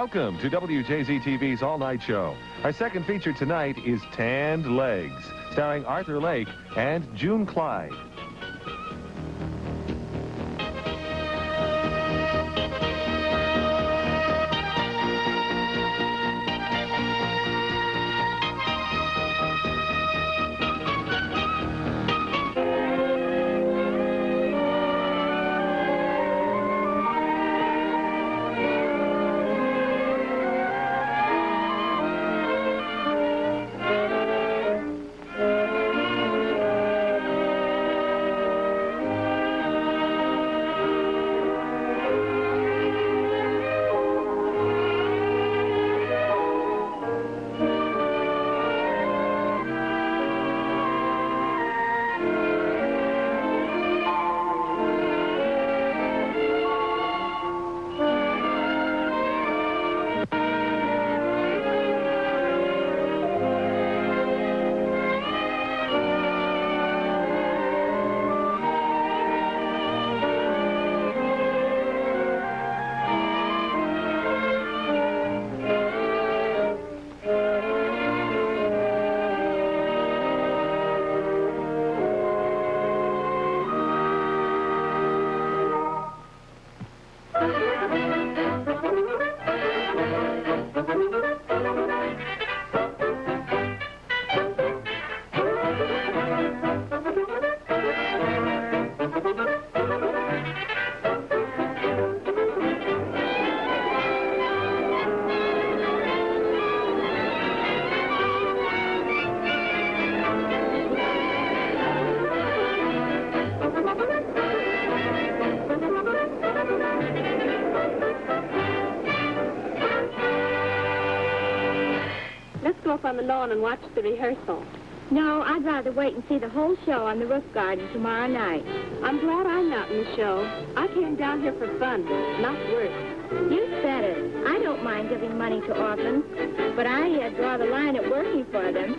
Welcome to WJZ-TV's All Night Show. Our second feature tonight is Tanned Legs, starring Arthur Lake and June Clyde. On the lawn and watch the rehearsal. No, I'd rather wait and see the whole show on the roof garden tomorrow night. I'm glad I'm not in the show. I came down here for fun, not work. You said it. I don't mind giving money to orphans, but I draw the line at working for them.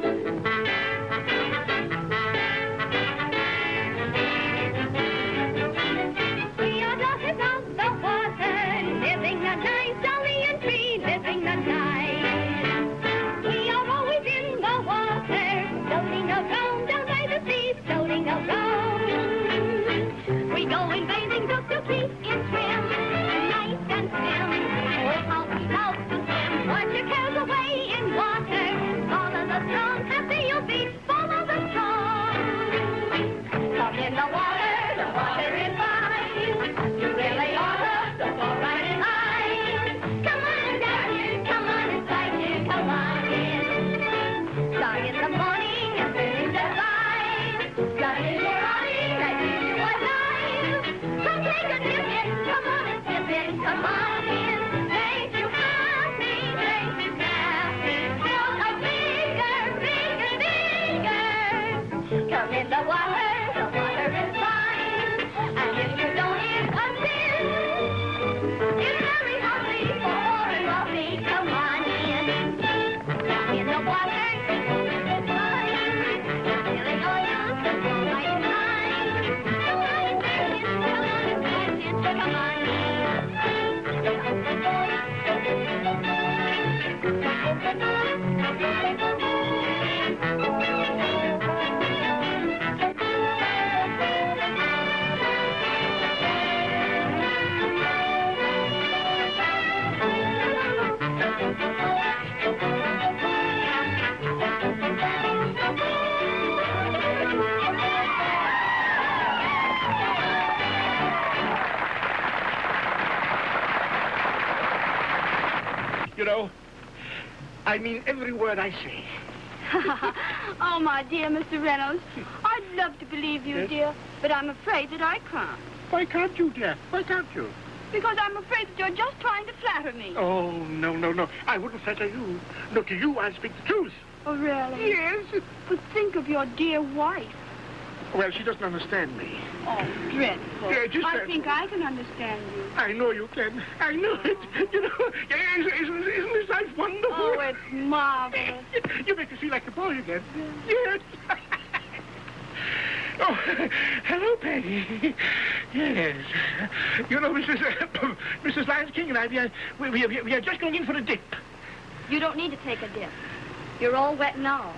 We are daughters of the water, living the night, jolly and free, living the night. Floating around. We go in bathing just to keep in trim, nice and slim. Oh, how we love to swim. Wash your cares away in water. Follow the strong, happy you'll be. Follow the strong. Come in the water is fine. You really ought to go right in line. Come on and dance you, come on and slide you, come on in. Start in the morning and finish at 5. Got it in your body, ready to alive. Come take a dip in, come on and sip in, come on in. Make you happy, make you happy. Feel a bigger, bigger, bigger. Come in the water is fine. And if you don't eat a sin, it's very healthy for lovely. Come on in. Come in the water. You know, I mean every word I say. Oh, my dear Mr. Reynolds, I'd love to believe you, Yes? dear, but I'm afraid that I can't. Why can't you, dear? Why can't you? Because I'm afraid that you're just trying to flatter me. Oh, no, no, no. I wouldn't flatter you. No, to you, I speak the truth. Oh, really? Yes. But think of your dear wife. Well, she doesn't understand me. Oh, dreadful. Yeah, just I that- think I can understand you. I know you can. I know it. You know, isn't this life wonderful? Oh, it's marvelous. You make me feel like a boy again. Yes. Oh, hello, Peggy. Yes. You know, Mrs. Lions King and I, we are just going in for a dip. You don't need to take a dip. You're all wet now.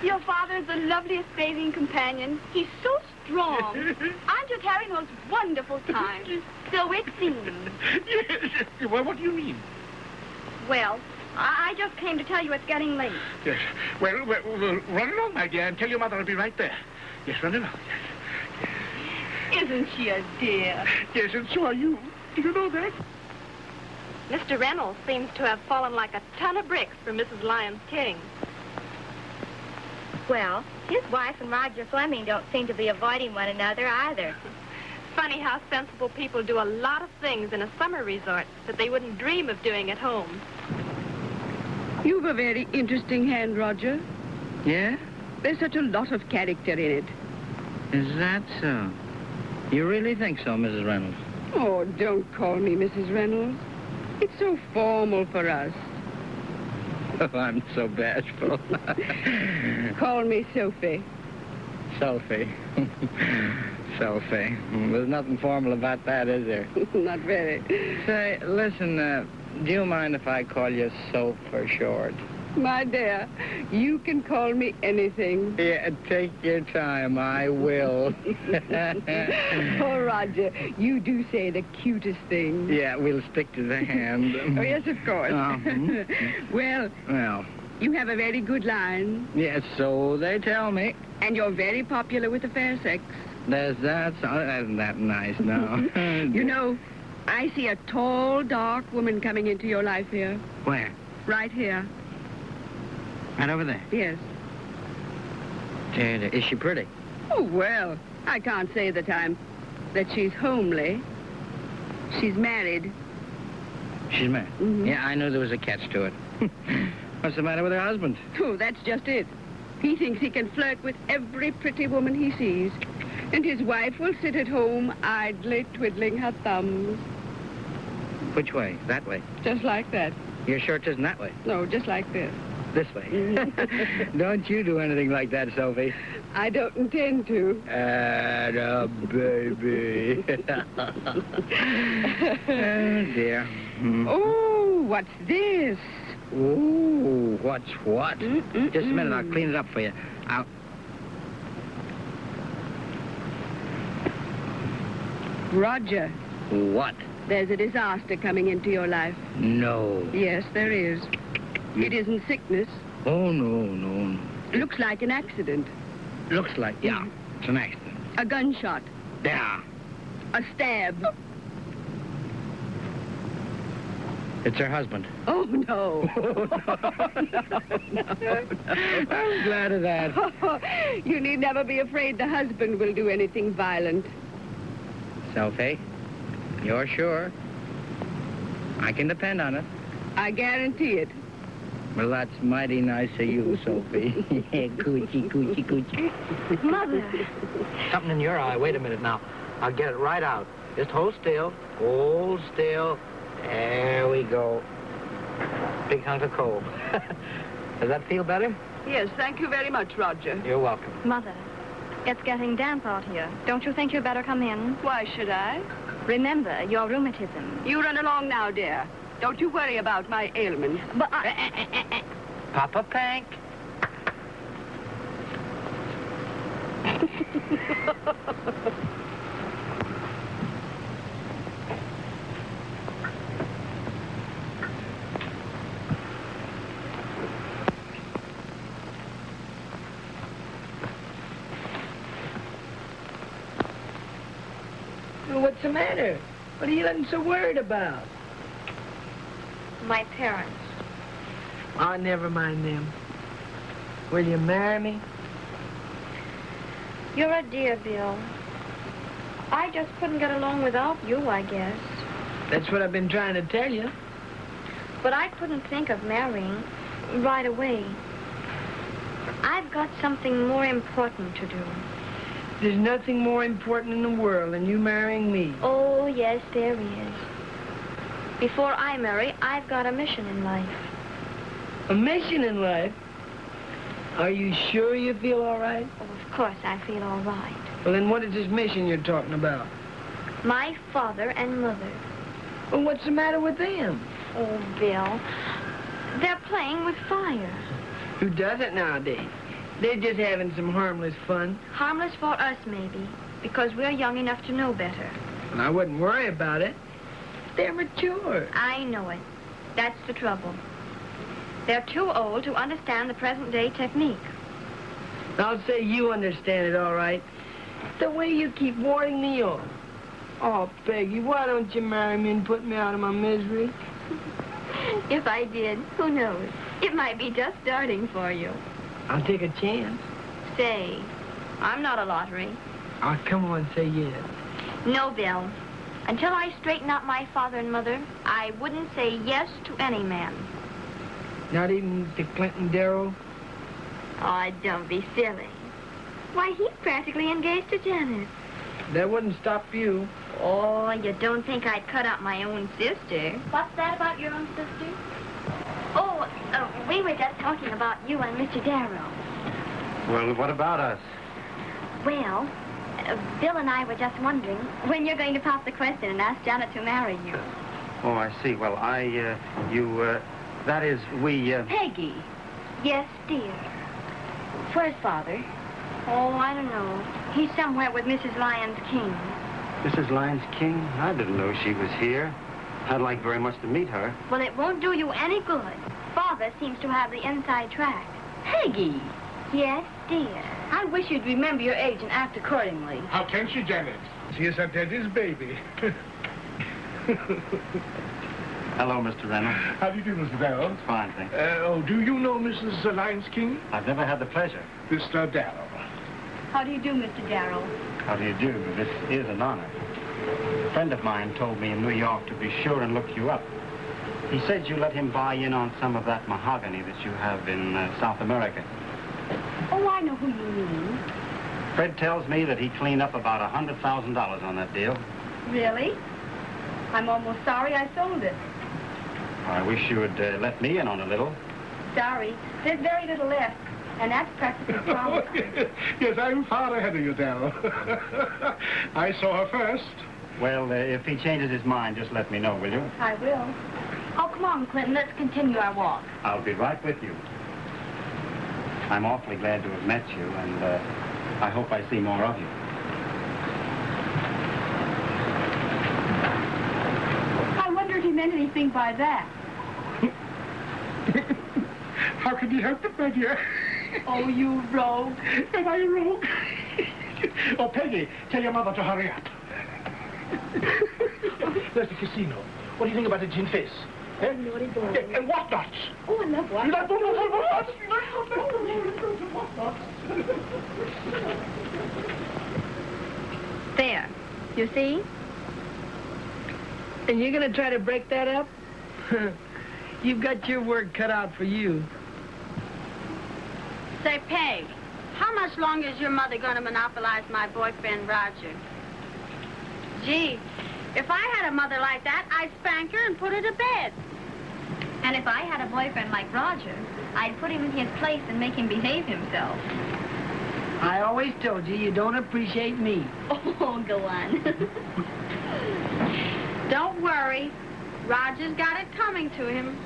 Your father's the loveliest bathing companion. He's so strong. I'm just having those wonderful times. So it seems. Yes. Well, what do you mean? Well, I just came to tell you it's getting late. Yes. Well, run along, my dear, and tell your mother I'll be right there. Yes, run along. Yes. Isn't she a dear? Yes, and so are you. Do you know that? Mr. Reynolds seems to have fallen like a ton of bricks for Mrs. Lyons King. Well, his wife and Roger Fleming don't seem to be avoiding one another either. Funny how sensible people do a lot of things in a summer resort that they wouldn't dream of doing at home. You've a very interesting hand, Roger. Yeah? There's such a lot of character in it. Is that so? You really think so, Mrs. Reynolds? Oh, don't call me Mrs. Reynolds. It's so formal for us. Oh, I'm so bashful. Call me Sophie. Sophie. Sophie. There's nothing formal about that, is there? Not very. Say, listen, do you mind if I call you Soph for short? My dear, you can call me anything. Yeah, take your time. I will. Oh, Roger, you do say the cutest things. Yeah, we'll stick to the hand. Oh, yes, of course. Well, Well, you have a very good line, yes, so they tell me. and you're very popular with the fair sex. There's that. Isn't that nice now? You know, I see a tall, dark woman coming into your life here. Where? Right here. Right over there. Yes. There. Is she pretty? Oh, well, I can't say that she's homely. She's married. She's married. Mhm. Yeah, I knew there was a catch to it. What's the matter with her husband? Oh, that's just it. He thinks he can flirt with every pretty woman he sees. And his wife will sit at home idly twiddling her thumbs. Which way? That way. Just like that. You're sure it isn't that way? No, just like this. This way. Don't you do anything like that, Sophie. I don't intend to. Atta baby. Oh, dear. Oh, what's this? Ooh, what's what? Mm-mm-mm. Just a minute, I'll clean it up for you. Roger, What? there's a disaster coming into your life. No. Yes, there is. It isn't sickness. Oh, no. Looks like an accident. Looks like, yeah, it's an accident. A gunshot. Yeah. A stab. It's her husband. Oh, no. I'm glad of that. You need never be afraid the husband will do anything violent. Sophie, you're sure? I can depend on it. I guarantee it. Well, that's mighty nice of you, Sophie. Coochie. Mother. Something in your eye. Wait a minute now. I'll get it right out. Just hold still. Hold still. There we go. Big hunk of coal. Does that feel better? Yes, thank you very much, Roger. You're welcome. Mother, it's getting damp out here. Don't you think you'd better come in? Why should I? Remember, your rheumatism. You run along now, dear. Don't you worry about my ailments. But Papa Pank. What's the matter? What are you looking so worried about? my parents. Oh, never mind them. Will you marry me? You're a dear, Bill. I just couldn't get along without you, I guess. That's what I've been trying to tell you. But I couldn't think of marrying right away. I've got something more important to do. There's nothing more important in the world than you marrying me. Oh, yes, there is. Before I marry, I've got a mission in life. A mission in life? Are you sure you feel all right? Oh, of course I feel all right. Well, then what is this mission you're talking about? My father and mother. Well, what's the matter with them? Oh, Bill, they're playing with fire. Who does it nowadays? They're just having some harmless fun. Harmless for us, maybe, because we're young enough to know better. And I wouldn't worry about it. They're mature. I know it. That's the trouble. They're too old to understand the present-day technique. I'll say you understand it all right. The way you keep warding me off. Oh, Peggy, why don't you marry me and put me out of my misery? If I did, who knows? It might be just starting for you. I'll take a chance. Say, I'm not a lottery. Oh, come on, say yes. No, Bill. Until I straighten out my father and mother, I wouldn't say yes to any man. Not even to Clinton Darrow? Oh, don't be silly. Why, he's practically engaged to Janet. That wouldn't stop you. Oh, you don't think I'd cut out my own sister? What's that about your own sister? Oh, we were just talking about you and Mr. Darrow. Well, what about us? Well, Bill and I were just wondering when you're going to pop the question and ask Janet to marry you. Oh, I see. Well, that is, we, Peggy. Yes, dear. Where's Father? Oh, I don't know. He's somewhere with Mrs. Lyons King. Mrs. Lyons King? I didn't know she was here. I'd like very much to meet her. Well, it won't do you any good. Father seems to have the inside track. Peggy, Yes, dear. I wish you'd remember your age and act accordingly. How can she, Janet? She is her daddy's baby. Hello, Mr. Reynolds. How do you do, Mr. Darrow? Fine, thanks. Do you know Mrs. Lyons King? I've never had the pleasure. Mr. Darrow. How do you do, Mr. Darrow? How do you do? This is an honor. A friend of mine told me in New York to be sure and look you up. He said you let him buy in on some of that mahogany that you have in South America. Oh, I know who you mean. Fred tells me that he cleaned up about $100,000 on that deal. Really? I'm almost sorry I sold it. I wish you would let me in on a little. Sorry. There's very little left, and that's practically promised. Yes, I'm far ahead of you, Darrow. I saw her first. Well, if he changes his mind, just let me know, will you? I will. Oh, come on, Clinton. Let's continue our walk. I'll be right with you. I'm awfully glad to have met you, and I hope I see more of you. I wonder if he meant anything by that. How can you help it, my dear? Oh, you rogue. Am I a rogue? Oh, Peggy, tell your mother to hurry up. There's the casino. What do you think about a gin fizz? Naughty boy. And what nuts? Oh, I love what? You like what nuts? What nuts? There. You see? And you're going to try to break that up? You've got your work cut out for you. Say, Peg, how much longer is your mother going to monopolize my boyfriend, Roger? Gee, if I had a mother like that, I'd spank her and put her to bed. And if I had a boyfriend like Roger, I'd put him in his place and make him behave himself. I always told you you don't appreciate me. Oh, go on. Don't worry. Roger's got it coming to him.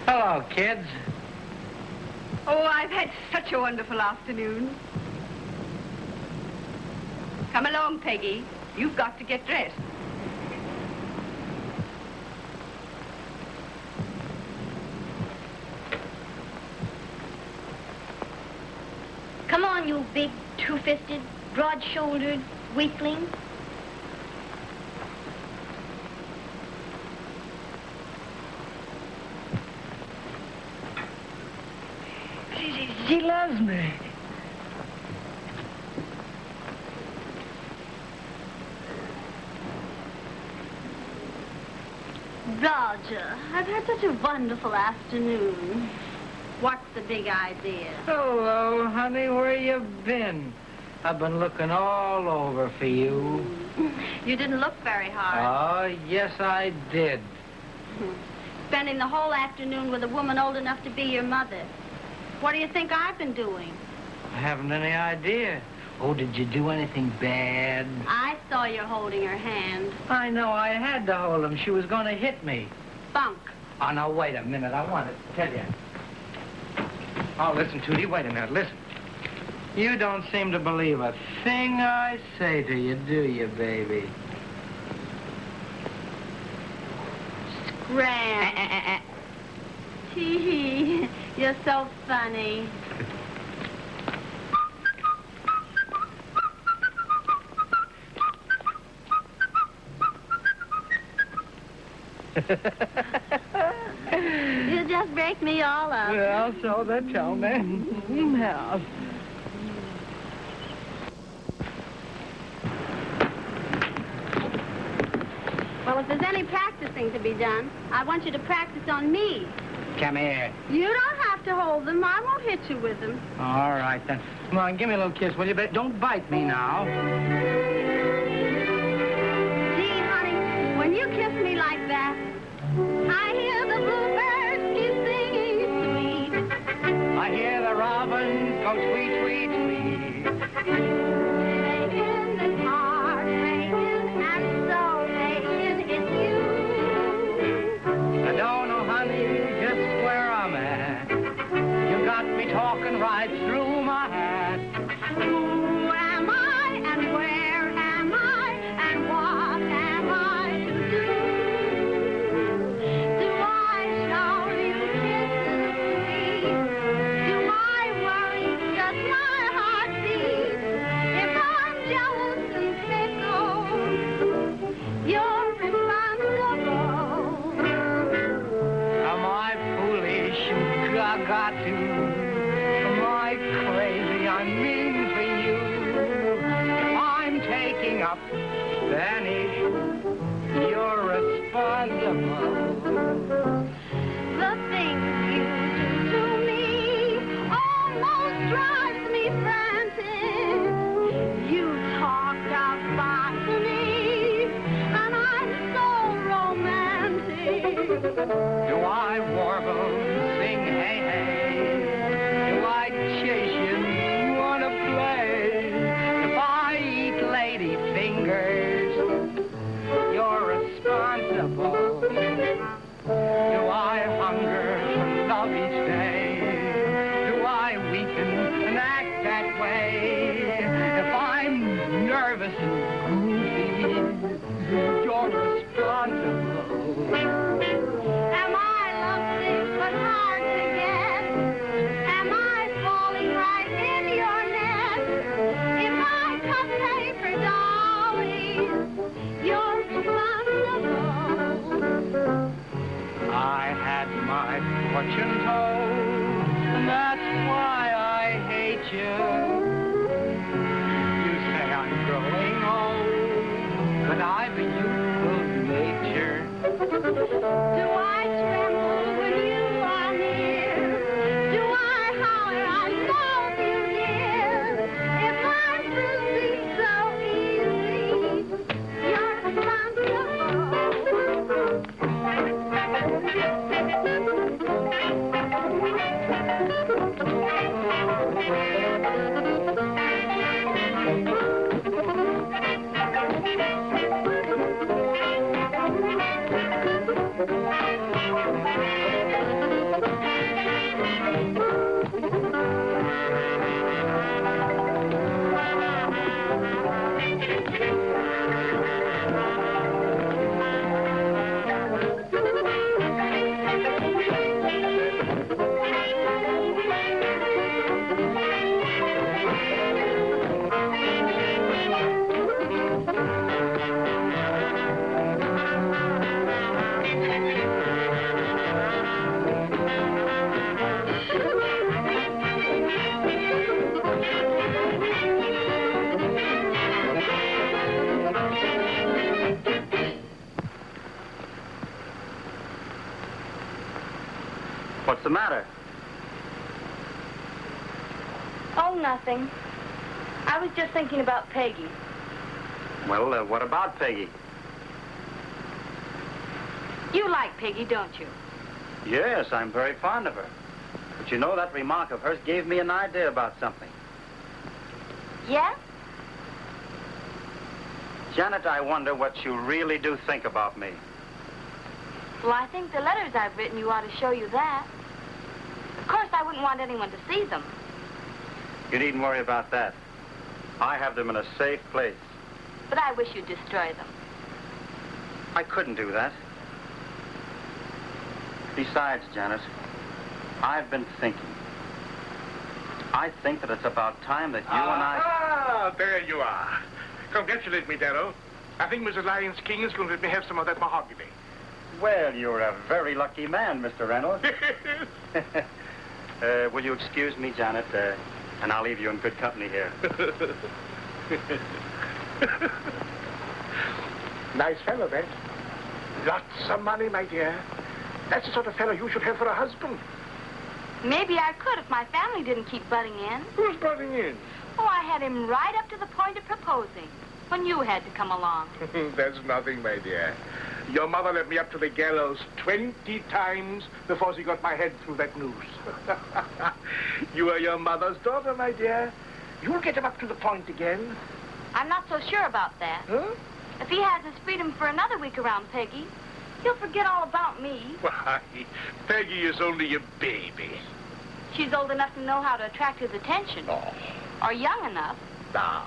Hello, kids. Oh, I've had such a wonderful afternoon. Come along, Peggy. You've got to get dressed. Come on, you big, two-fisted, broad-shouldered weakling. She loves me. Roger, I've had such a wonderful afternoon. What's the big idea? Hello, honey. Where you been? I've been looking all over for you. You didn't look very hard. Oh, yes, I did. Spending the whole afternoon with a woman old enough to be your mother. What do you think I've been doing? I haven't any idea. Oh, did you do anything bad? I saw you holding her hand. I know. I had to hold him. She was going to hit me. Bunk. Oh, now, wait a minute. I want to tell you. Oh, listen, Tootie. Wait a minute. Listen. You don't seem to believe a thing I say to you, do you, baby? Scram. Tee-hee. You're so funny. You just break me all up. Well, so they tell me. Yeah. Well, if there's any practicing to be done, I want you to practice on me. Come here. You don't have to hold them. I won't hit you with them. All right, then. Come on, give me a little kiss, will you? But don't bite me now. Gee, honey, when you kiss me like that, I hear the bluebirds keep singing sweet. I hear the robins go tweet, tweet, tweet. Making this heart making and so making it's you. I don't know, honey, just where I'm at. You got me talking right through my hat. Who am I and where am I and what am I to do? Do I shower you kisses sweet? Do I worry just my heart beat? If I'm jealous and fickle, you're responsible. Am I foolish? Got to. Am I crazy? I mean for you. If I'm taking up, then you're responsible. The things you do to me almost drives me frantic. You talk about me, and I'm so romantic. Do I warble, sing hey hey? Do I chase you, wanna play? If I eat lady fingers, you're responsible. Do I hunger for love each day? Do I weaken and act that way? If I'm nervous and goofy, you're responsible. Am I lovesick but hard to get? Am I falling right in your net? If I cut paper dollies, you're responsible. I had my fortune told, and that's why I hate you. You say I'm growing old, but I've a youthful nature. Do I tremble when you are near? Do I holler, I love you, dear? If I'm losing so easy, you're What's the matter? Oh, nothing. I was just thinking about Peggy. Well, what about Peggy? You like Peggy, don't you? Yes, I'm very fond of her. But you know, that remark of hers gave me an idea about something. Yeah? Janet, I wonder what you really do think about me. Well, I think the letters I've written you ought to show you that. Of course, I wouldn't want anyone to see them. You needn't worry about that. I have them in a safe place. But I wish you'd destroy them. I couldn't do that. Besides, Janet, I've been thinking. I think that it's about time that you and I... Ah, there you are. Congratulate me, Darrow. I think Mrs. Lyons King is going to let me have some of that mahogany. Well, you're a very lucky man, Mr. Reynolds. Will you excuse me, Janet, and I'll leave you in good company here. Nice fellow, that. Lots of money, my dear. That's the sort of fellow you should have for a husband. Maybe I could if my family didn't keep butting in. Who's butting in? Oh, I had him right up to the point of proposing when you had to come along. That's nothing, my dear. Your mother led me up to the gallows 20 times before she got my head through that noose. You are your mother's daughter, my dear. You'll get him up to the point again. I'm not so sure about that. Huh? If he has his freedom for another week around Peggy, he'll forget all about me. Why, Peggy is only a baby. She's old enough to know how to attract his attention. Oh. Or young enough. No.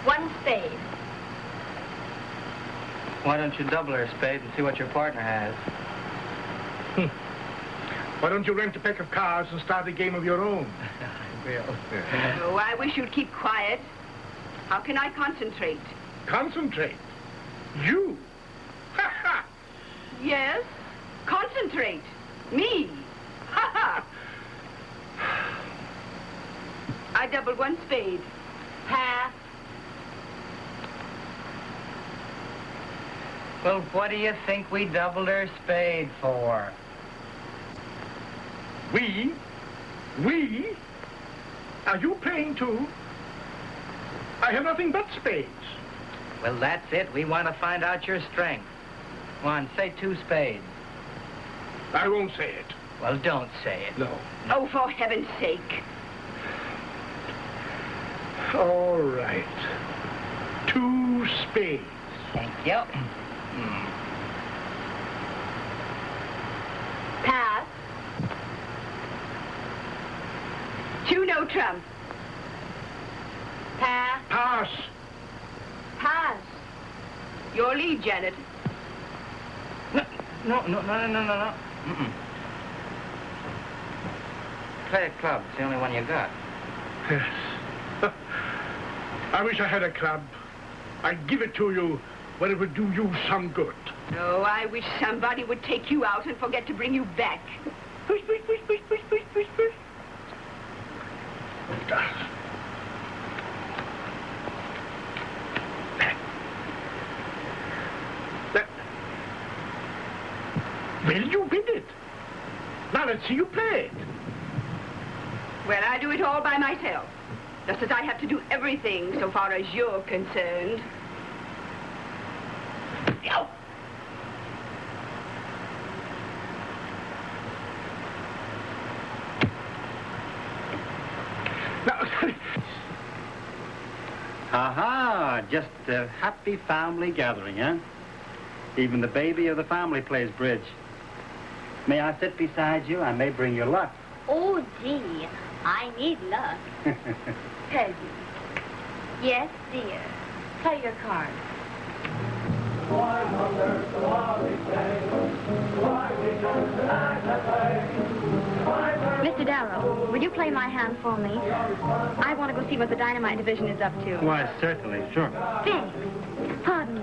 One spade. Why don't you double her spade and see what your partner has? Why don't you rent a pack of cards and start a game of your own? I will. Oh, I wish you'd keep quiet. How can I concentrate? Concentrate. You? Ha ha! Yes, concentrate. Me. Ha ha! I doubled one spade. Pass. Well, what do you think we doubled her spade for? We? We? Are you playing too? I have nothing but spades. Well, that's it. We want to find out your strength. Come on, say 2 spades. I won't say it. Well, don't say it. No. Oh, for heaven's sake. All right. 2 spades. Thank you. Pass. 2 no trump. Pass. Pass. Pass. Your lead, Janet. No. Mm-mm. Play a club. It's the only one you got. Yes. I wish I had a club. I'd give it to you when it would do you some good. Oh, I wish somebody would take you out and forget to bring you back. Push, push, push, push, push, push, push, push. Well, you win it. Now let's see you play it. Well, I do it all by myself. Just as I have to do everything so far as you're concerned. Ow! Aha, just a happy family gathering, huh? Even the baby of the family plays bridge. May I sit beside you? I may bring you luck. Oh, gee, I need luck. Peggy. Yes, dear. Play your card. Mr. Darrow, would you play my hand for me? I want to go see what the dynamite division is up to. Why, certainly, sure. Thanks. Pardon me.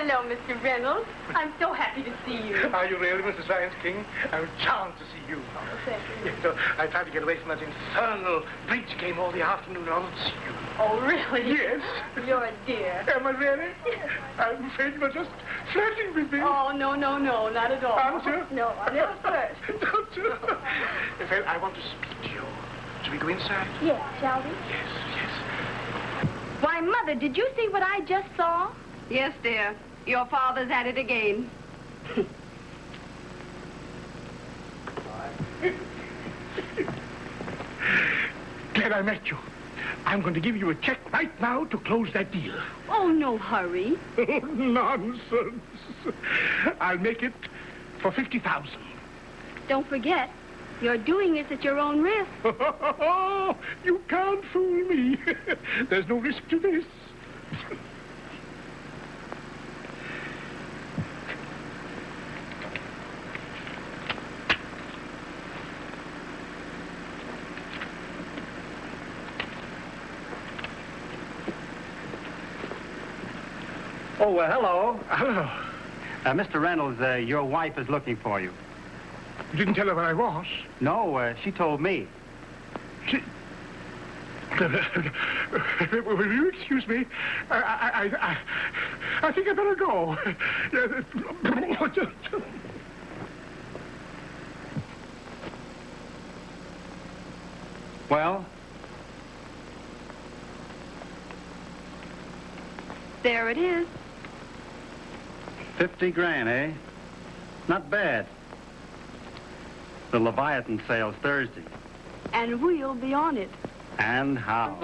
Hello, Mr. Reynolds. I'm so happy to see you. Are you really, Mr. Science King? I'm charmed to see you. Oh, thank you. Yes, so I tried to get away from that infernal bridge game all the afternoon in order to see you. Oh, really? Yes. You're a dear. Am I really? I'm afraid you were just flirting with me. Oh, no, not at all. Aren't you? No, I never flirt. Don't you? Well, I want to speak to you. Shall we go inside? Yes, shall we? Yes. Why, Mother, did you see what I just saw? Yes, dear. Your father's at it again. Glad I met you. I'm going to give you a check right now to close that deal. Oh, no hurry. Nonsense. I'll make it for 50,000. Don't forget, you're doing this at your own risk. You can't fool me. There's no risk to this. Oh, hello. Hello. Mr. Reynolds, your wife is looking for you. You didn't tell her where I was? No, she told me. Will you excuse me? I think I better go. Well? There it is. 50 grand, eh? Not bad. The Leviathan sale's Thursday. And we'll be on it. And how?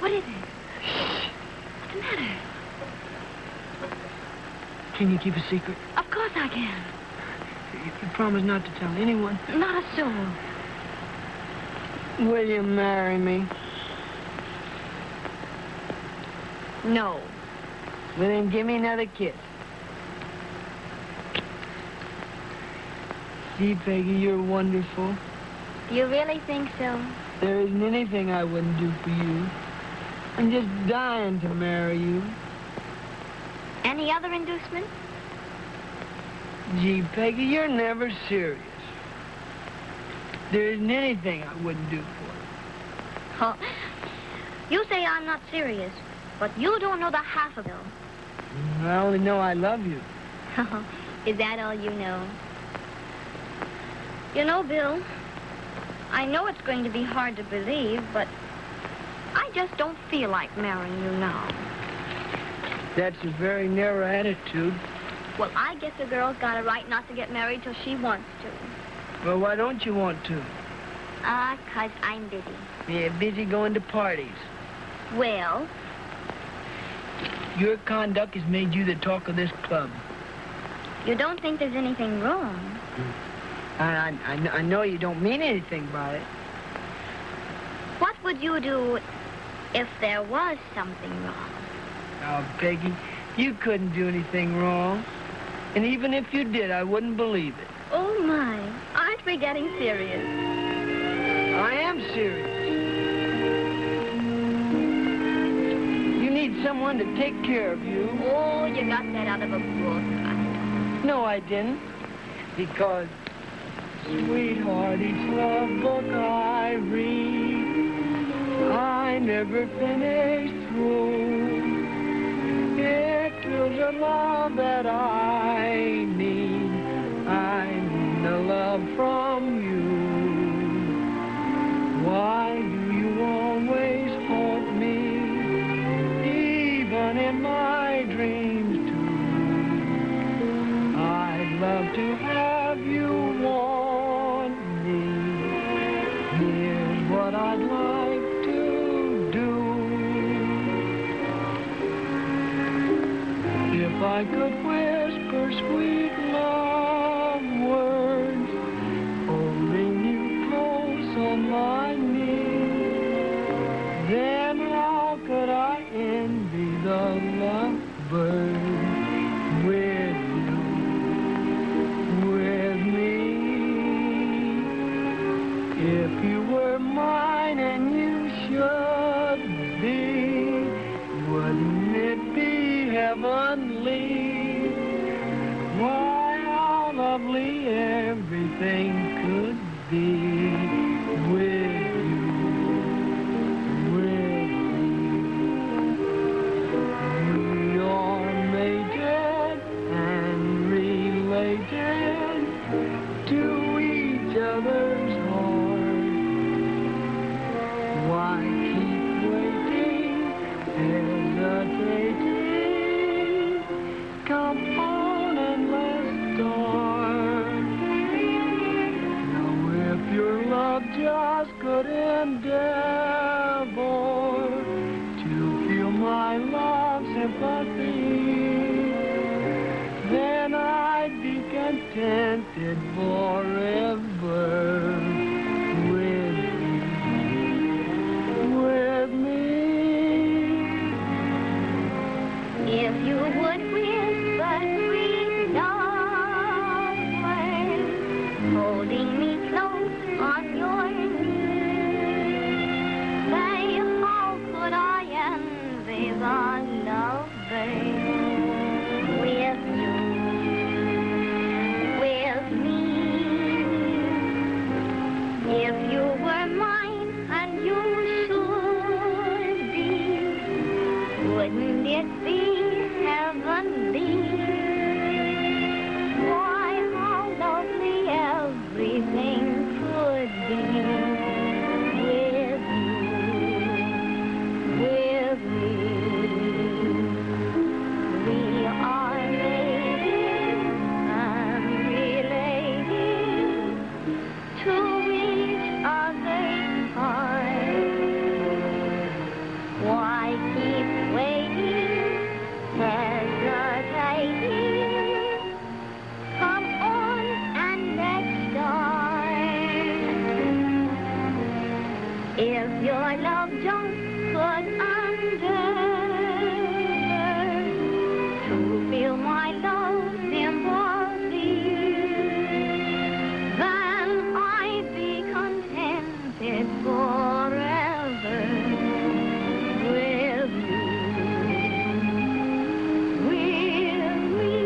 What is it? What's the matter? Can you keep a secret? Of course I can. You promise not to tell anyone? Not a soul. Will you marry me? No. Well, then give me another kiss. Gee, Peggy, you're wonderful. You really think so? There isn't anything I wouldn't do for you. I'm just dying to marry you. Any other inducement? Gee, Peggy, you're never serious. There isn't anything I wouldn't do for you. Oh, you say I'm not serious, but you don't know the half of it. I only know I love you. Is that all you know? You know, Bill, I know it's going to be hard to believe, but I just don't feel like marrying you now. That's a very narrow attitude. Well, I guess a girl's got a right not to get married till she wants to. Well, why don't you want to? 'Cause I'm busy. Yeah, busy going to parties. Well, Your conduct has made you the talk of this club. you don't think there's anything wrong? I know you don't mean anything by it. What would you do if there was something wrong? Oh, Peggy, you couldn't do anything wrong. And even if you did, I wouldn't believe it. Oh, my. Aren't we getting serious? I am serious. You need someone to take care of you. Oh, you got that out of a book. No, I didn't. Because, sweetheart, each love book I read, I never finish through. It fills a love that I need. I need a love from you. Why do you always haunt me, even in my dreams? I could whisper sweet love words, holding you close on my knee, then how could I envy the lovebird with you, with me? If you were mine and you should be, wouldn't it be heavenly? Why, how lovely everything could be with you, with me. We are mated and related to each other's heart. Why keep waiting, hesitating? Come on and let's start. Now if your love just could endeavor to feel my love sympathy, then I'd be contented forever with me. If you would whisper sweet love words, holding me close on your knee, say how could I envy the lovebird with you, with me? If you were mine and you should be, wouldn't it be heavenly? Why, how lovely everything could be with you, with me. We are mated and related to each other's heart. Why keep waiting, hesitating? Come on and let's start. If your love just could endeavor to feel my love sympathy, then I'd be contented forever with you, with me.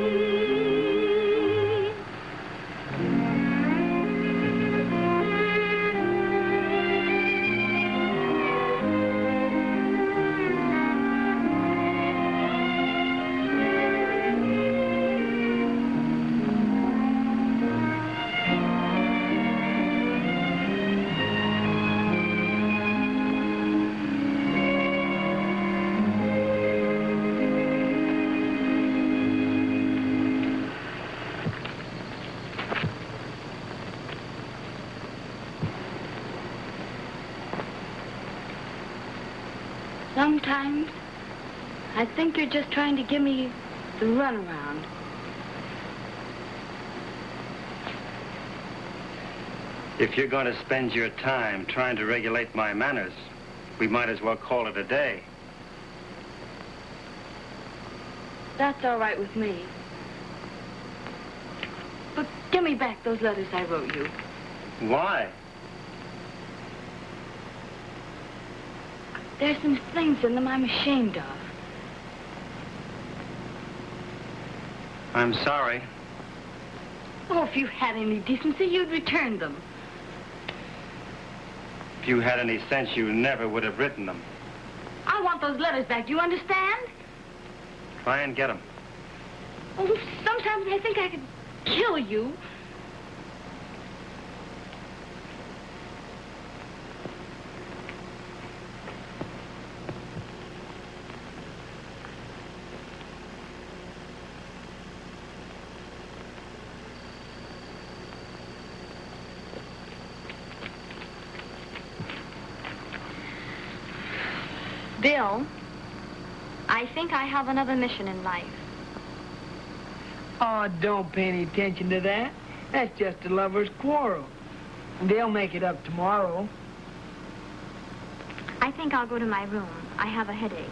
Sometimes I think you're just trying to give me the runaround. If you're going to spend your time trying to regulate my manners, we might as well call it a day. That's all right with me. But give me back those letters I wrote you. Why? There's some things in them I'm ashamed of. I'm sorry. Oh, if you had any decency, you'd return them. If you had any sense, you never would have written them. I want those letters back, you understand? Try and get them. Oh, sometimes I think I could kill you. Bill, I think I have another mission in life. Oh, don't pay any attention to that. That's just a lover's quarrel. They'll make it up tomorrow. I think I'll go to my room. I have a headache.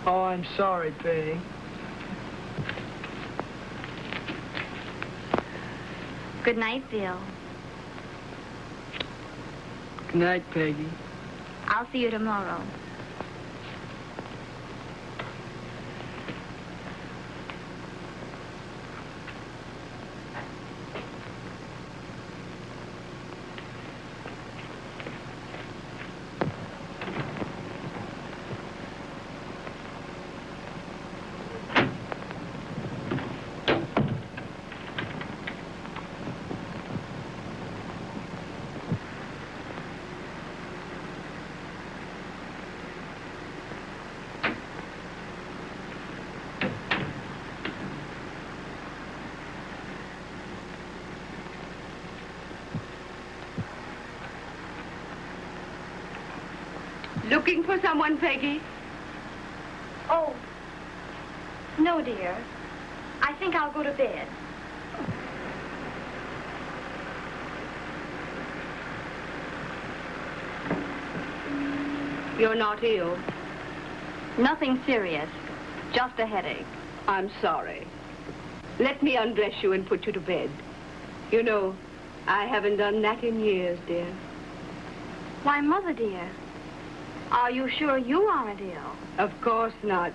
Oh, I'm sorry, Peg. Good night, Bill. Good night, Peggy. I'll see you tomorrow. Looking for someone, Peggy? Oh, no, dear. I think I'll go to bed. You're not ill. Nothing serious. Just a headache. I'm sorry. Let me undress you and put you to bed. You know, I haven't done that in years, dear. Why, Mother, dear. Are you sure you aren't ill? Of course not.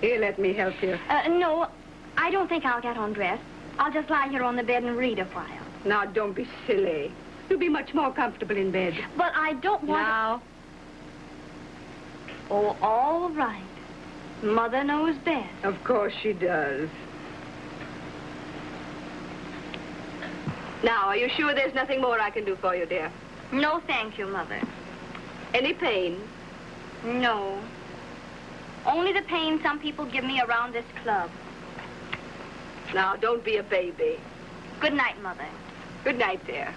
Here, let me help you. No, I don't think I'll get undressed. I'll just lie here on the bed and read a while. Now, don't be silly. You'll be much more comfortable in bed. But I don't want Now, Oh, all right. Mother knows best. of course she does. Now, are you sure there's nothing more I can do for you, dear? No, thank you, Mother. Any pain? No. Only the pain some people give me around this club. Now, don't be a baby. Good night, Mother. Good night, dear.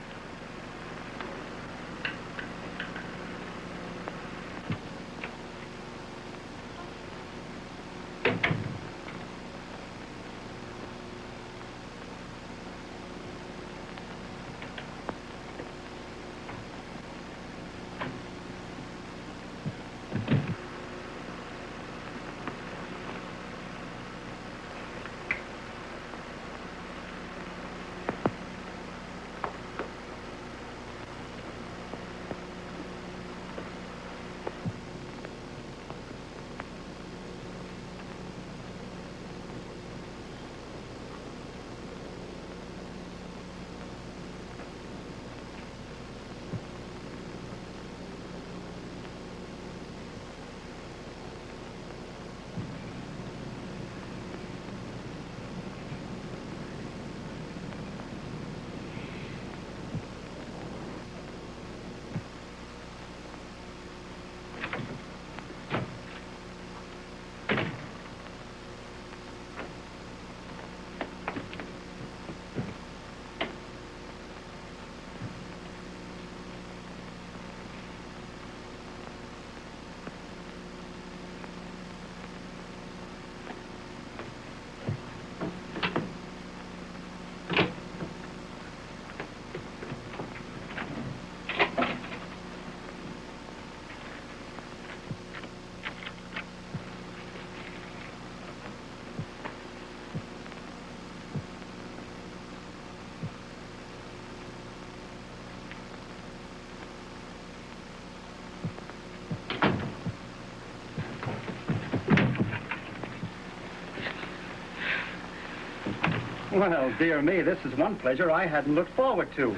Well, dear me, this is one pleasure I hadn't looked forward to.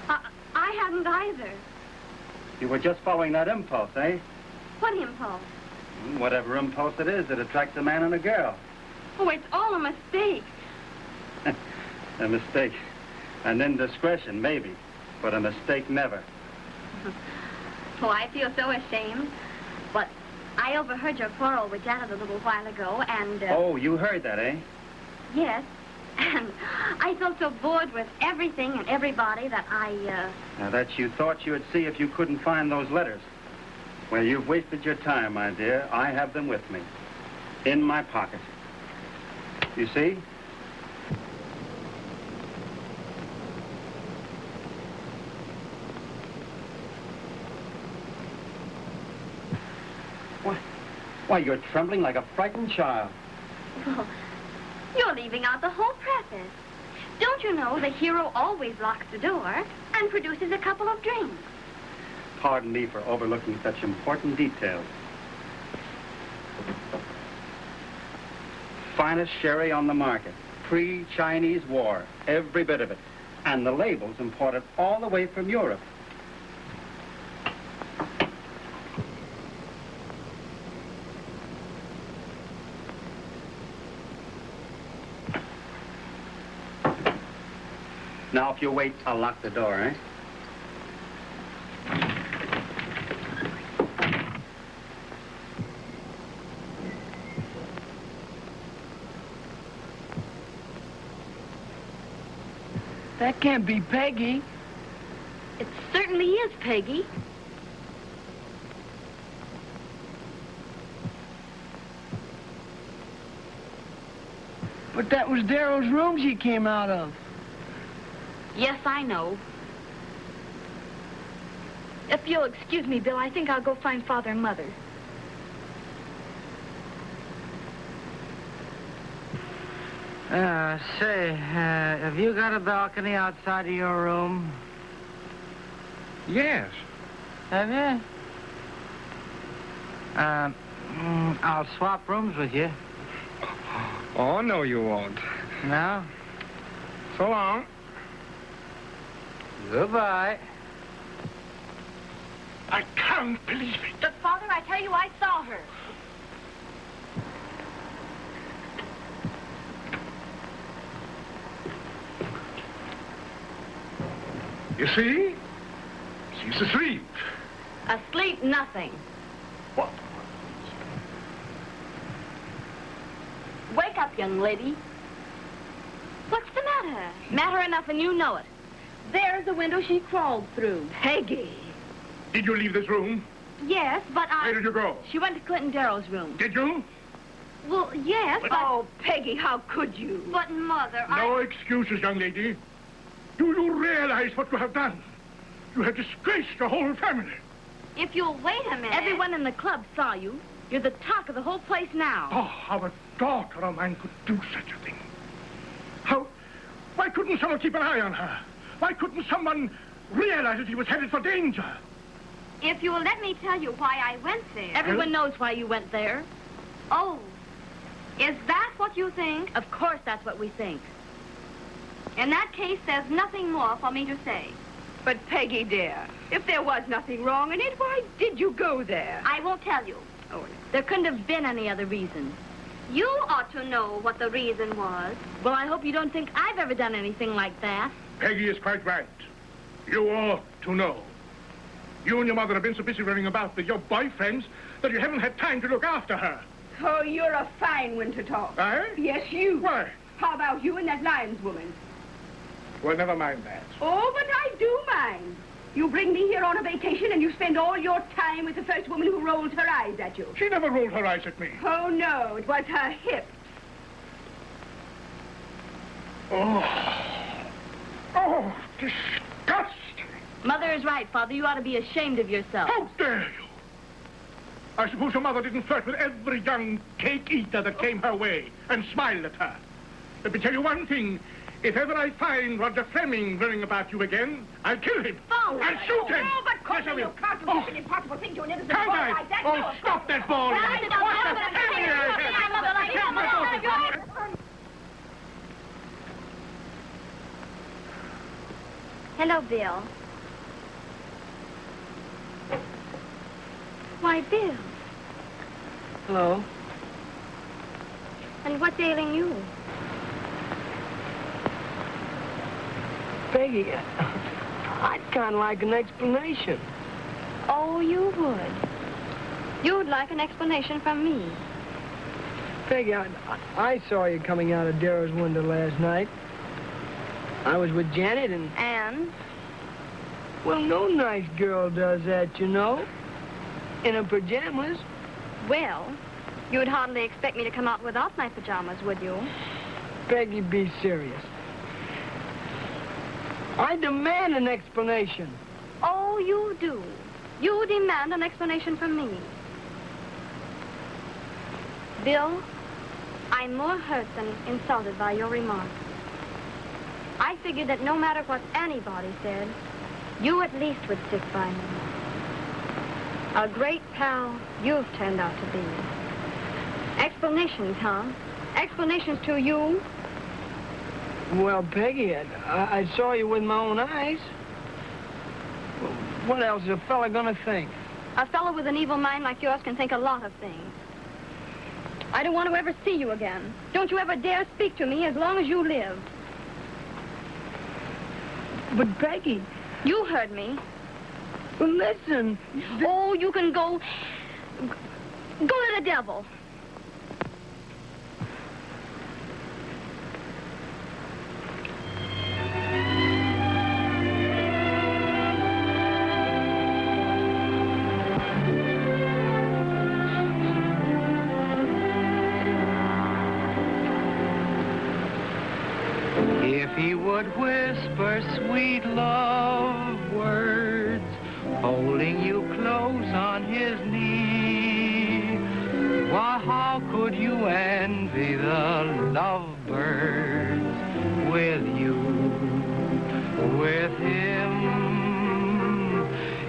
I hadn't either. You were just following that impulse, eh? What impulse? Whatever impulse it is that attracts a man and a girl. Oh, it's all a mistake. A mistake. An indiscretion, maybe. But a mistake, never. Oh, I feel so ashamed. But I overheard your quarrel with Janet a little while ago, and... Oh, you heard that, eh? Yes. And I felt so bored with everything and everybody that Now, that you thought you would see if you couldn't find those letters. Well, you've wasted your time, my dear. I have them with me. In my pocket. You see? Why, you're trembling like a frightened child. Well, you're leaving out the whole preface. Don't you know the hero always locks the door and produces a couple of drinks? Pardon me for overlooking such important details. Finest sherry on the market. Pre-Chinese war. Every bit of it. And the labels imported all the way from Europe. Now, if you wait, I'll lock the door, eh? That can't be Peggy. It certainly is, Peggy. But that was Darryl's room she came out of. Yes, I know. If you'll excuse me, Bill, I think I'll go find Father and Mother. Say, have you got a balcony outside of your room? Yes. Have you? I'll swap rooms with you. Oh, no, you won't. No? So long. Goodbye. I can't believe it. But, Father, I tell you, I saw her. You see? She's asleep. Asleep, nothing. What? Wake up, young lady. What's the matter? Matter enough, and you know it. There's the window she crawled through. Peggy. Did you leave this room? Yes, but I... Where did you go? She went to Clinton Darrow's room. Did you? Well, yes, but... Oh, Peggy, how could you? But, Mother, No excuses, young lady. Do you realize what you have done? You have disgraced your whole family. If you'll wait a minute... Everyone in the club saw you. You're the talk of the whole place now. Oh, how a daughter of mine could do such a thing. How... Why couldn't someone keep an eye on her? Why couldn't someone realize that he was headed for danger? If you will let me tell you why I went there... Everyone knows why you went there. Oh, is that what you think? Of course that's what we think. In that case, there's nothing more for me to say. But, Peggy, dear, if there was nothing wrong in it, why did you go there? I won't tell you. Oh, there couldn't have been any other reason. You ought to know what the reason was. Well, I hope you don't think I've ever done anything like that. Peggy is quite right. You ought to know. You and your mother have been so busy running about with your boyfriends that you haven't had time to look after her. Oh, you're a fine one to talk. Eh? Yes, you. Why? How about you and that Lyons woman? Well, never mind that. Oh, but I do mind. You bring me here on a vacation and you spend all your time with the first woman who rolls her eyes at you. She never rolled her eyes at me. Oh, no, it was her hips. Oh, disgusting. Mother is right, Father. You ought to be ashamed of yourself. How dare you? I suppose your mother didn't flirt with every young cake eater that came her way and smiled at her. Let me tell you one thing. If ever I find Roger Fleming worrying about you again, I'll kill him. Oh, I'll shoot him. Oh, but Yes, I will. you can't do such an impossible thing to an innocent boy Can't I? like that. Oh, No, stop that ball. What the Hello, Bill. Why, Bill. Hello. And what's ailing you? Peggy, I'd kind of like an explanation. Oh, you would. You'd like an explanation from me. Peggy, I saw you coming out of Darrow's window last night. I was with Janet and... And? Well, no nice girl does that, you know. In her pajamas. Well, you'd hardly expect me to come out without my pajamas, would you? Peggy, be serious. I demand an explanation. Oh, you do. You demand an explanation from me. Bill, I'm more hurt than insulted by your remark. I figured that no matter what anybody said, you at least would stick by me. A great pal you've turned out to be. Explanations, huh? Explanations to you? Well, Peggy, I saw you with my own eyes. What else is a fella gonna think? A fellow with an evil mind like yours can think a lot of things. I don't want to ever see you again. Don't you ever dare speak to me as long as you live. But, Peggy... You heard me. Well, listen... Oh, you can go... Go to the devil. If he would whisper sweet love words, holding you close on his knee, why, how could you envy the lovebirds with you, with him?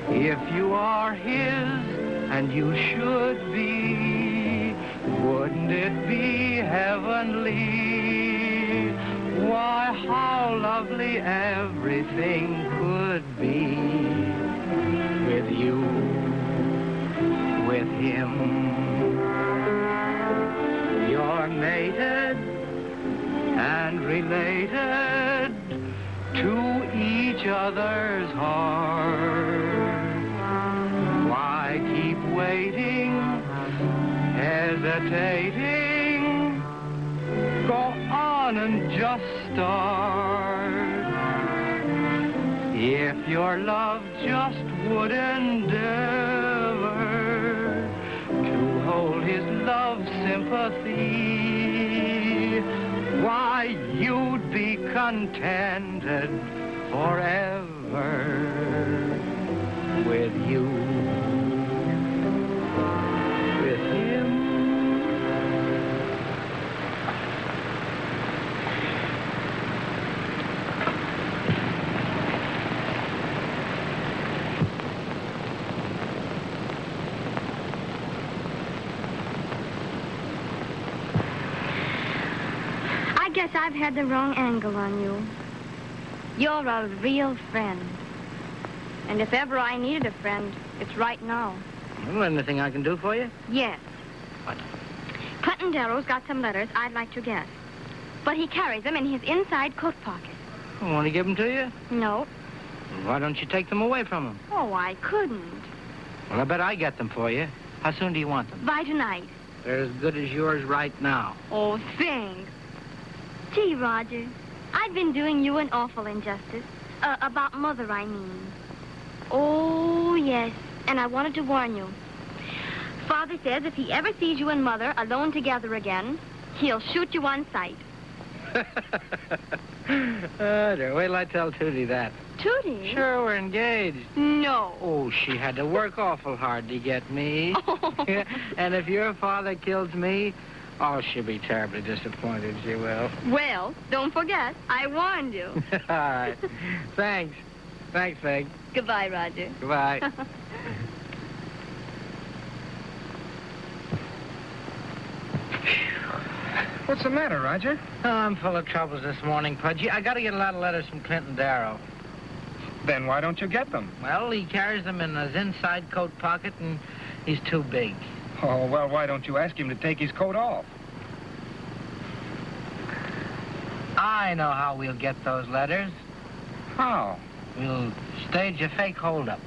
If you are his, and you should be, wouldn't it be heavenly? Why, how lovely everything could be with you, with him. You're mated and related to each other's heart. Why keep waiting, hesitating? Go on and just start. If your love just would endeavor to hold his love sympathy, why, you'd be contented forever with you, with him. I guess I've had the wrong angle on you. You're a real friend. And if ever I needed a friend, it's right now. Well, anything I can do for you? Yes. What? Clinton Darrow's got some letters I'd like to get. But he carries them in his inside coat pocket. Want to give them to you? No. Why don't you take them away from him? Oh, I couldn't. Well, I bet I get them for you. How soon do you want them? By tonight. They're as good as yours right now. Oh, thanks. Gee, Roger, I've been doing you an awful injustice. About Mother, I mean. Oh, yes. And I wanted to warn you. Father says if he ever sees you and Mother alone together again, he'll shoot you on sight. Wait till I tell Tootie that. Tootie? Sure, we're engaged. No. Oh, she had to work awful hard to get me. Oh. And if your father kills me, oh, she'll be terribly disappointed, she will. Well, don't forget, I warned you. All right. Thanks. Thanks, Peg. Goodbye, Roger. Goodbye. What's the matter, Roger? Oh, I'm full of troubles this morning, Pudgy. I got to get a lot of letters from Clinton Darrow. Then why don't you get them? Well, he carries them in his inside coat pocket, and he's too big. Oh, well, why don't you ask him to take his coat off? I know how we'll get those letters. How? We'll stage a fake holdup.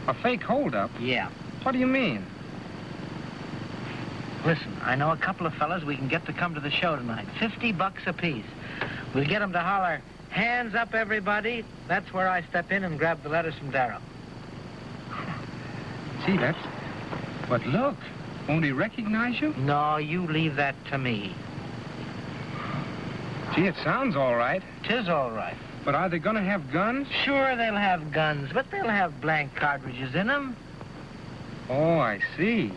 A fake holdup? Yeah. What do you mean? Listen, I know a couple of fellas we can get to come to the show tonight. $50 apiece. We'll get them to holler, "Hands up, everybody." That's where I step in and grab the letters from Darrow. See, that's... But look, won't he recognize you? No, you leave that to me. Gee, it sounds all right. 'Tis all right. But are they going to have guns? Sure, they'll have guns, but they'll have blank cartridges in them. Oh, I see.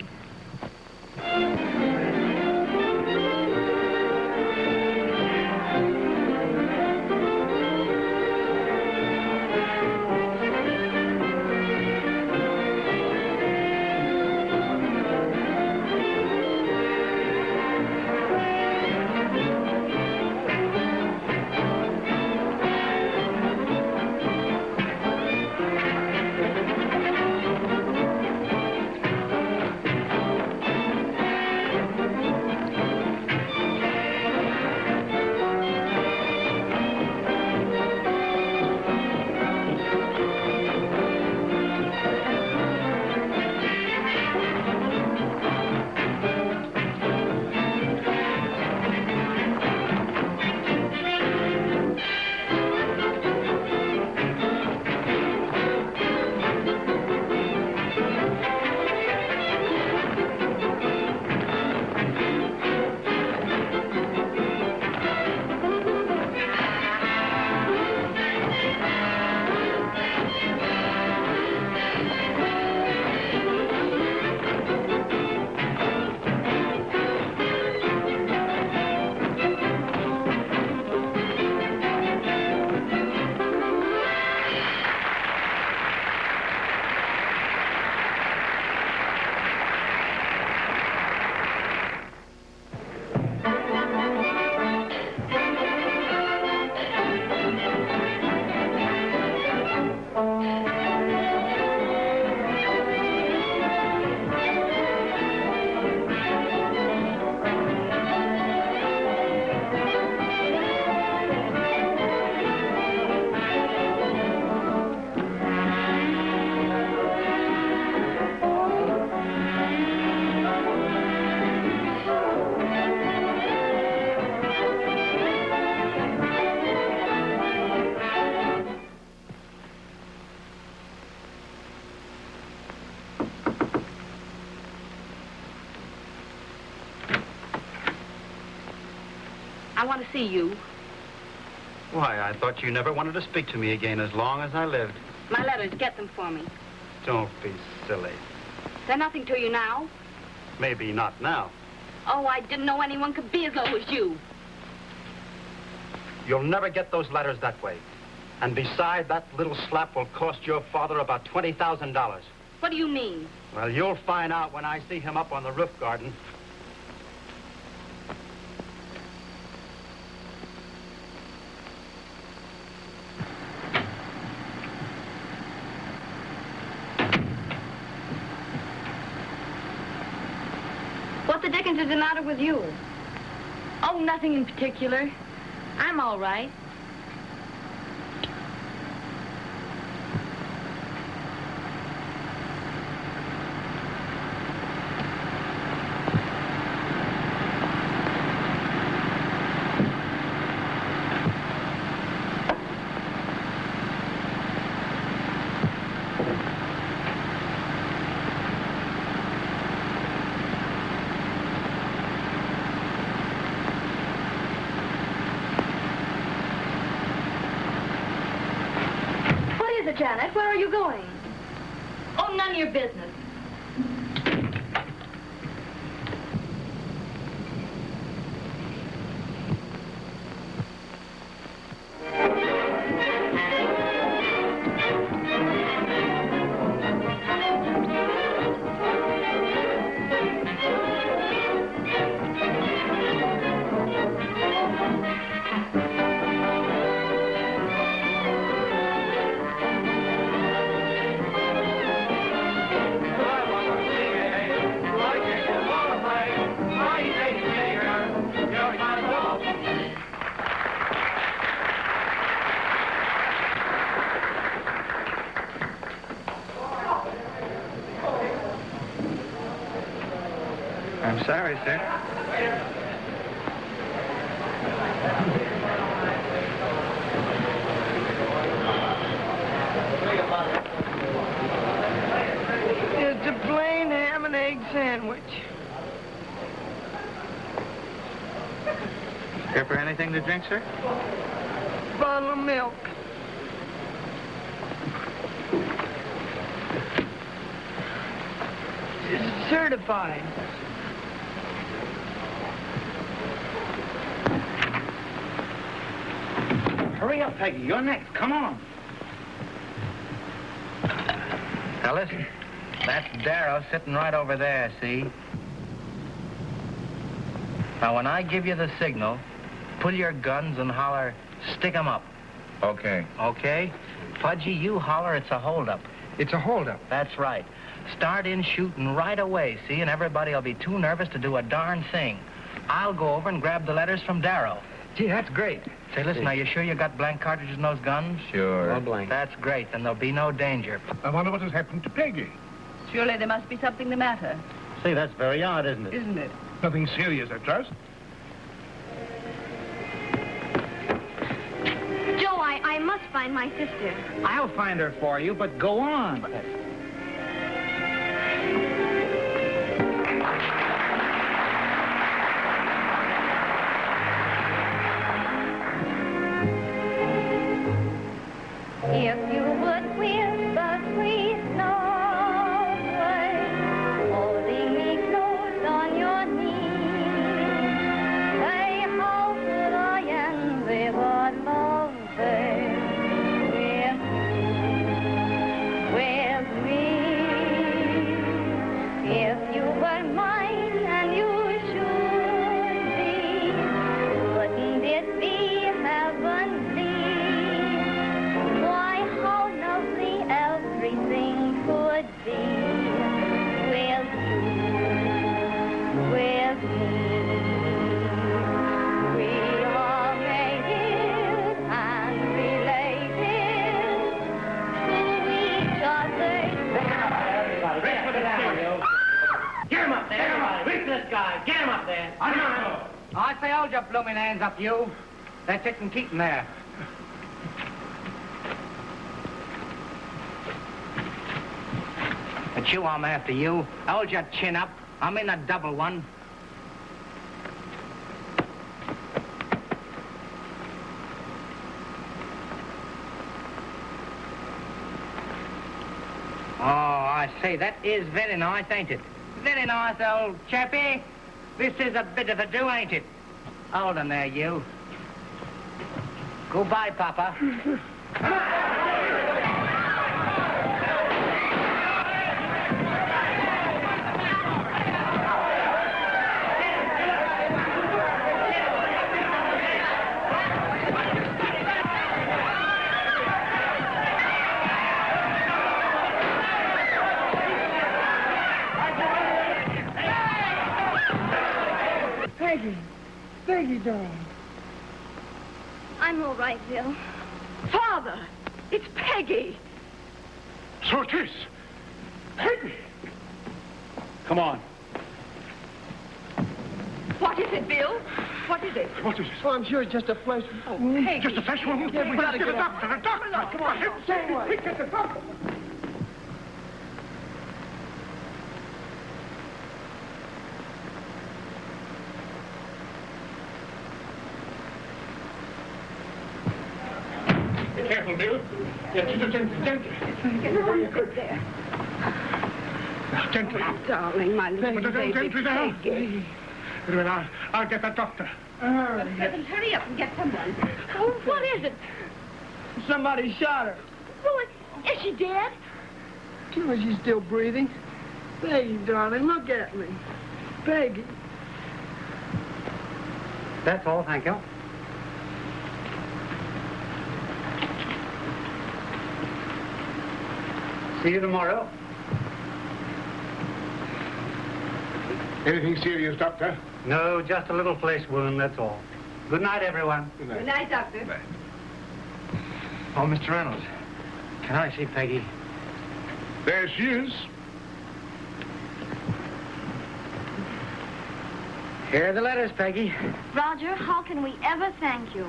I want to see you. Why, I thought you never wanted to speak to me again as long as I lived. My letters, get them for me. Don't be silly. They're nothing to you now. Maybe not now. Oh, I didn't know anyone could be as low as you. You'll never get those letters that way. And besides, that little slap will cost your father about $20,000. What do you mean? Well, you'll find out when I see him up on the roof garden. What the dickens is the matter with you? Oh, nothing in particular. I'm all right. Janet, where are you going? Oh, none of your business. I'm sorry, sir. It's a plain ham and egg sandwich. Care for anything to drink, sir? Bottle of milk. It's certified. Hurry up, Peggy. You're next. Come on. Now, listen. That's Darrow sitting right over there, see? Now, when I give you the signal, pull your guns and holler, stick 'em up. Okay. Okay? Pudgy, you holler it's a holdup. It's a holdup. That's right. Start in shooting right away, see? And everybody will be too nervous to do a darn thing. I'll go over and grab the letters from Darrow. Gee, that's great. Say, listen, are you sure you got blank cartridges in those guns? Sure. No blank. That's great. Then there'll be no danger. I wonder what has happened to Peggy. Surely there must be something the matter. See, that's very odd, isn't it? Isn't it? Nothing serious, I trust. Joe, I must find my sister. I'll find her for you, but go on. If you would whisper sweet love words, holding me close on your knee, say how could I envy what lovebird with me. If you were mine and you should be, wouldn't it be heavenly? Why, how lovely everything could be with you, with me. We are mated and related to each other. Get him up there. Reach this guy. Get him up there. Come on. I say, hold your blooming hands up, you. That's it and keep them there. It's you I'm after, you. Hold your chin up. I'm in a double one. Oh, I say, that is very nice, ain't it? Very nice, old chappie. This is a bit of a do, ain't it? Hold on there, you. Goodbye, Papa. Peggy, darling. I'm all right, Bill. Father, it's Peggy. So it is. Peggy. Come on. What is it, Bill? What is it? What is it? Oh, I'm sure it's just a flesh wound. Peggy. Just a flesh wound? Yeah, we gotta Get a get doctor, a doctor. Come on, Say what? quick, get the doctor. Be careful, Bill. Yeah, gently. There. Gently. Darling, my little baby. Gently now. Peggy. Very well, I'll get that doctor. Hurry up and get someone. Oh, what is it? Somebody shot her. Oh, is she dead? Oh, she's still breathing. Peggy, darling, look at me. Peggy. That's all, thank you. See you tomorrow. Anything serious, doctor? No, just a little flesh wound, that's all. Good night, everyone. Good night. Good night, Doctor. Good night. Oh, Mr. Reynolds, can I see Peggy? There she is. Here are the letters, Peggy. Roger, how can we ever thank you?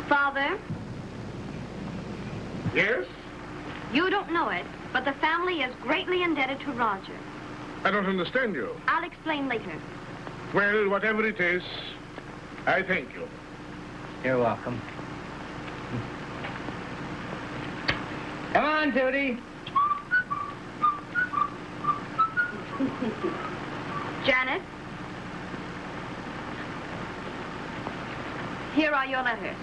Father, Yes? you don't know it, but the family is greatly indebted to Roger. I don't understand you. I'll explain later. Well, whatever it is, I thank you. You're welcome. Come on, Tootie. Janet, here are your letters.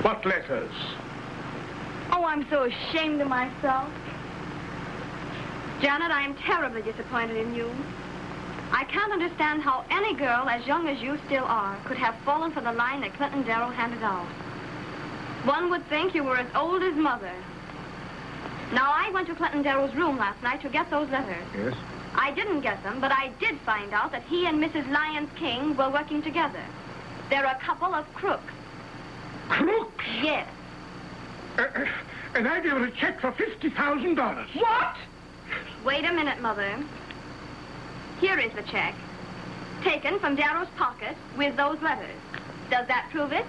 What letters? Oh, I'm so ashamed of myself. Janet, I am terribly disappointed in you. I can't understand how any girl as young as you still are could have fallen for the line that Clinton Darrow handed out. One would think you were as old as Mother. Now, I went to Clinton Darrow's room last night to get those letters. Yes? I didn't get them, but I did find out that he and Mrs. Lyons King were working together. They're a couple of crooks. Crooks? Yes. And I gave her a check for $50,000. What? Wait a minute, Mother. Here is the check, taken from Darrow's pocket with those letters. Does that prove it?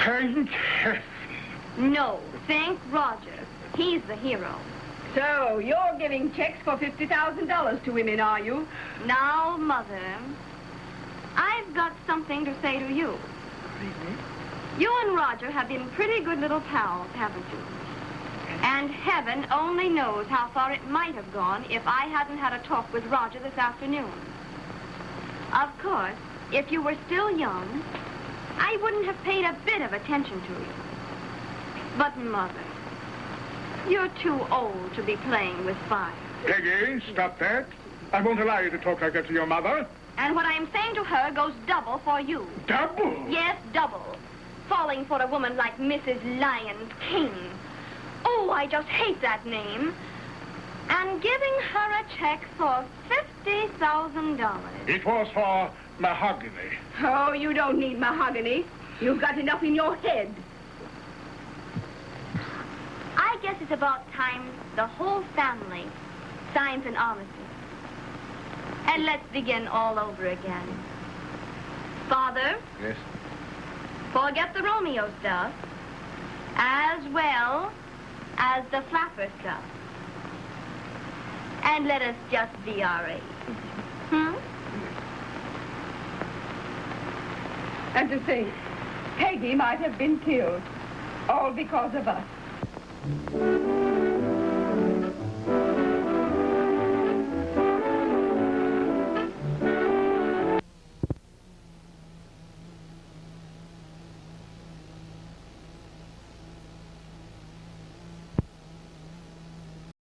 Thank heaven. No, thank Roger. He's the hero. So, you're giving checks for $50,000 to women, are you? Now, Mother, I've got something to say to you. You and Roger have been pretty good little pals, haven't you? And heaven only knows how far it might have gone if I hadn't had a talk with Roger this afternoon. Of course, if you were still young, I wouldn't have paid a bit of attention to you. But, Mother, you're too old to be playing with fire. Peggy, stop that. I won't allow you to talk like that to your mother. And what I'm saying to her goes double for you. Double? Yes, double. Falling for a woman like Mrs. Lyons King. Oh, I just hate that name. And giving her a check for $50,000. It was for mahogany. Oh, you don't need mahogany. You've got enough in your head. I guess it's about time the whole family signs an armistice. And let's begin all over again. Father? Yes? Forget the Romeo stuff, as well as the flapper stuff. And let us just be our age. And to think, Peggy might have been killed, all because of us.